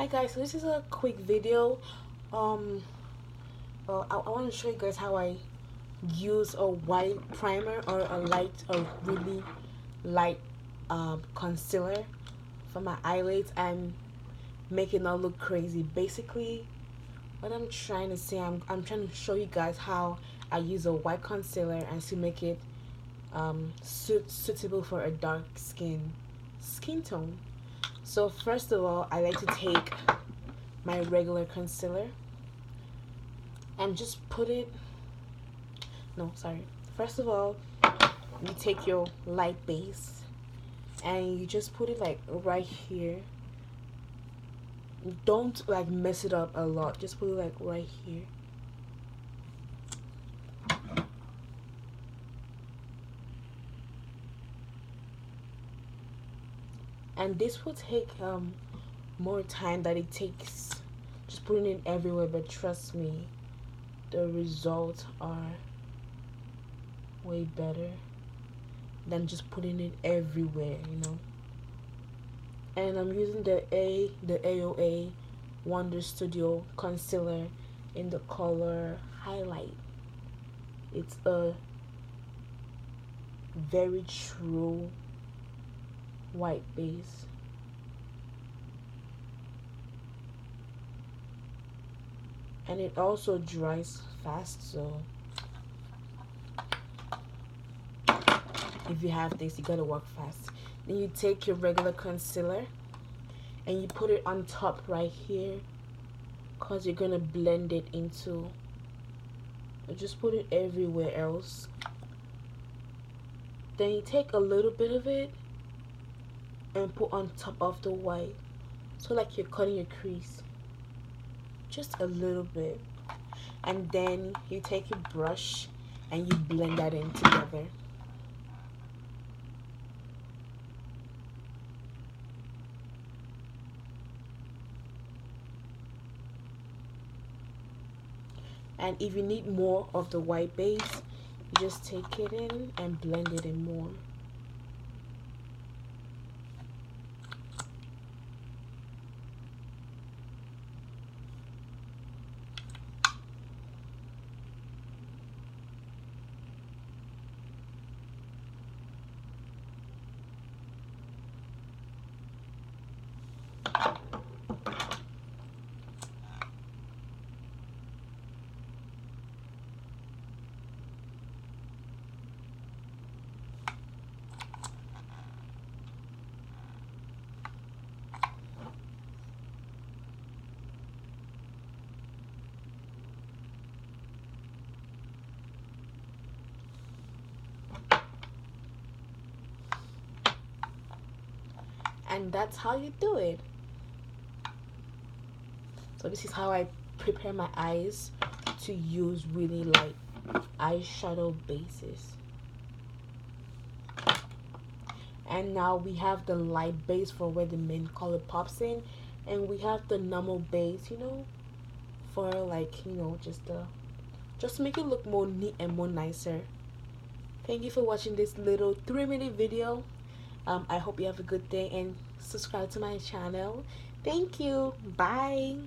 Hi guys, so this is a quick video. Um, I want to show you guys how I use a white primer or a really light concealer for my eyelids and make it not look crazy. Basically, what I'm trying to say, I'm trying to show you guys how I use a white concealer and to make it suitable for a dark skin tone. So first of all, I like to take my regular concealer and just put it, no, sorry. First of all, you take your light base and you just put it like right here. Don't like mess it up a lot, just put it like right here. And this will take more time than it takes just putting it everywhere, but trust me, the results are way better than just putting it everywhere, you know. And I'm using the AOA Wonder Studio concealer in the color Highlight. It's a very true white base. And it also dries fast, so if you have this, you gotta work fast. Then you take your regular concealer and you put it on top right here, because you're gonna blend it into, just put it everywhere else. Then you take a little bit of it and put on top of the white, so like you're cutting your crease, just a little bit. And then you take your brush and you blend that in together. And if you need more of the white base, you just take it in and blend it in more. And that's how you do it. So this is how I prepare my eyes to use really light eyeshadow bases. And now we have the light base for where the main color pops in, and we have the normal base, you know, for like, you know, just to make it look more neat and more nicer. Thank you for watching this little 3-minute video. I hope you have a good day and subscribe to my channel. Thank you. Bye.